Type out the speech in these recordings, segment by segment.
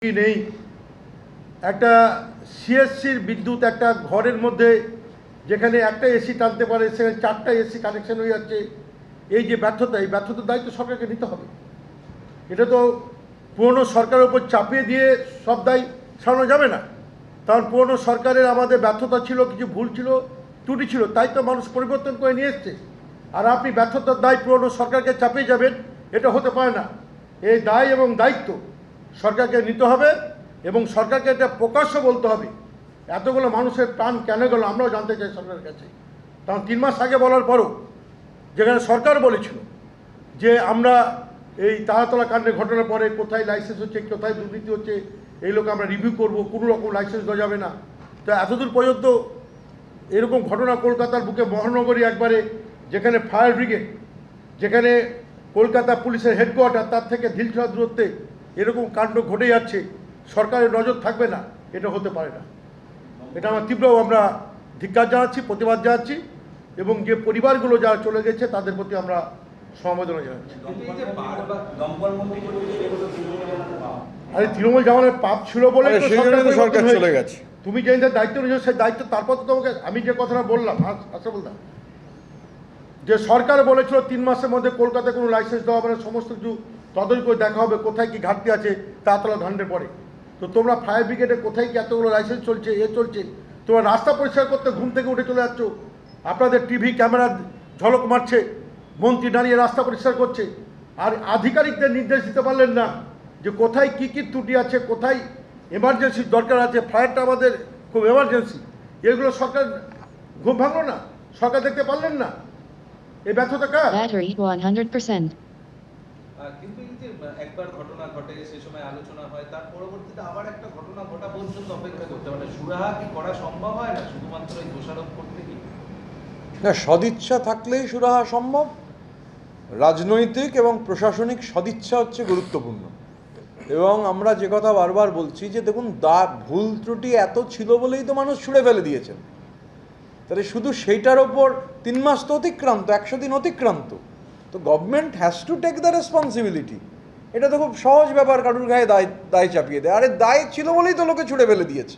নেই। একটা সিএসসির বিদ্যুৎ একটা ঘরের মধ্যে যেখানে একটা এসি টানতে পারে সেখানে 4টা এসি কানেকশন হয়ে যাচ্ছে। এই যে ব্যর্থতা, এই ব্যর্থতার দায়িত্ব সরকারকে নিতে হবে। এটা তো পুরনো সরকারের উপর চাপিয়ে দিয়ে সব দায় সারানো যাবে না, কারণ পুরনো সরকারের আমাদের ব্যর্থতা ছিল, কিছু ভুল ছিল, ত্রুটি ছিল, তাই তো মানুষ পরিবর্তন করে নিয়ে এসছে। আর আপনি ব্যর্থতার দায় পুরনো সরকারকে চাপিয়ে যাবেন, এটা হতে পারে না। এই দায় এবং দায়িত্ব সরকারকে নিতে হবে এবং সরকারকে এটা প্রকাশ্য বলতে হবে। এতগুলো মানুষের প্রাণ কেন গেল আমরাও জানতে চাই সরকারের কাছে। কারণ 3 মাস আগে বলার পরও যেখানে সরকার বলেছিল যে আমরা এই তারাতলা কাণ্ডের ঘটনার পরে কোথায় লাইসেন্স হচ্ছে, কোথায় দুর্নীতি হচ্ছে, এই লোক আমরা রিভিউ করব, কোনো রকম লাইসেন্স দেওয়া যাবে না। তো এতদূর পর্যন্ত এরকম ঘটনা কলকাতার বুকে মহানগরী একবারে, যেখানে ফায়ার ব্রিগেড, যেখানে কলকাতা পুলিশের হেডকোয়ার্টার, তার থেকে ঢিলছোড়া দূরত্বে এরকম কাণ্ড ঘটে যাচ্ছে, সরকারের নজর থাকবে না, এটা হতে পারে না। এটা আমরা তীব্র আমরা ধিক্কার জানাচ্ছি, প্রতিবাদ জানাচ্ছি এবং যে পরিবারগুলো যারা চলে গেছে তাদের প্রতি আমরা সমবেদনা জানাচ্ছি। আরে তৃণমূল জামানের পাপ ছিল বলে সরকার চলে গেছে। তুমি যে দায়িত্ব নিয়েছো সেই দায়িত্ব, তারপর তো তোমাকে আমি যে কথাটা বললাম বলতাম যে সরকার বলেছিল 3 মাসের মধ্যে কলকাতায় কোনো লাইসেন্স দেওয়া হবে না, সমস্ত কিছু তদন্ত করে দেখা হবে কোথায় কি ঘাটতি আছে তাতলা ধান্ডের পরে। তো তোমরা ফায়ার ব্রিগেডে কোথায় কি এতগুলো লাইসেন্স চলছে, চলছে, তোমরা রাস্তা পরিষ্কার করতে ঘুম থেকে উঠে চলে যাচ্ছ, আপনাদের টিভি ক্যামেরা ঝলক মারছে, মন্ত্রী দাঁড়িয়ে রাস্তা পরিষ্কার করছে, আর আধিকারিকদের নির্দেশ দিতে পারলেন না যে কোথায় কি কি ত্রুটি আছে, কোথায় এমার্জেন্সির দরকার আছে, ফায়ারটা আমাদের খুব এমার্জেন্সি, এগুলো সরকার ঘুম ভাঙলো না, সরকার দেখতে পারলেন না। এই ব্যর্থতা কার? ব্যাটারি 100%। কিন্তু এই যে একবার ঘটনা ঘটে সে সময় আলোচনা হয়, তার পরবর্তীতে আবার একটা ঘটনা ঘটা পর্যন্ত অপেক্ষা করতে মানে সুরাহা কি করা সম্ভব হয় না শুধুমাত্র এই দোষারোপ করতে কি? না, সদিচ্ছা থাকলেই সুরাহা সম্ভব। রাজনৈতিক এবং প্রশাসনিক সদিচ্ছা হচ্ছে গুরুত্বপূর্ণ। এবং আমরা যে কথা বারবার বলছি যে দেখুন, ভুল ত্রুটি এত ছিল বলেই তো মানুষ ছুঁড়ে ফেলে দিয়েছেন। তাহলে শুধু সেইটার ওপর 3 মাস তো অতিক্রান্ত, 100 দিন অতিক্রান্ত। তো government has to take the responsibility. এটা তো খুব সহজ ব্যাপার, কারুর গায়ে দায় চাপিয়ে দেয়। আরে দায় ছিল বলেই তো লোকে ছুঁড়ে ফেলে দিয়েছে।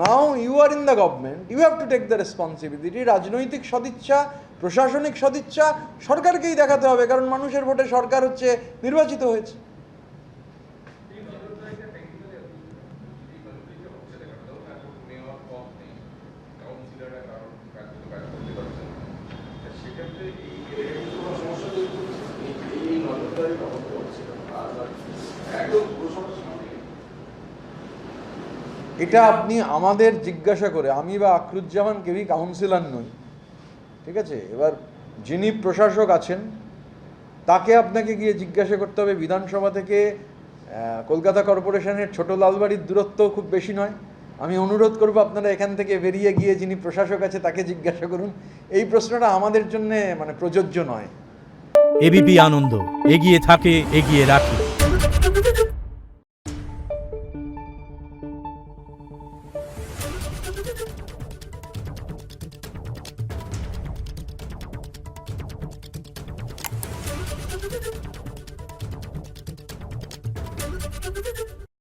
Now you are in the government, you have to take the responsibility. রাজনৈতিক সদিচ্ছা, প্রশাসনিক সদিচ্ছা সরকারকেই দেখাতে হবে, কারণ মানুষের ভোটে সরকার হচ্ছে নির্বাচিত হয়েছে। এটা আপনি আমাদের জিজ্ঞাসা করে, আমি বা আখরুজ্জামান কেউই কাউন্সিলর নই, ঠিক আছে? এবার যিনি প্রশাসক আছেন তাকে আপনাকে গিয়ে জিজ্ঞাসা করতে হবে। বিধানসভা থেকে কলকাতা কর্পোরেশনের ছোট লালবাড়ির দূরত্ব খুব বেশি নয়। আমি অনুরোধ করব আপনারা এখান থেকে বেরিয়ে গিয়ে যিনি প্রশাসক আছে তাকে জিজ্ঞাসা করুন। এই প্রশ্নটা আমাদের জন্য মানে প্রযোজ্য নয়। এবিপি আনন্দ, এগিয়ে থাকে, এগিয়ে রাখে। Thank you.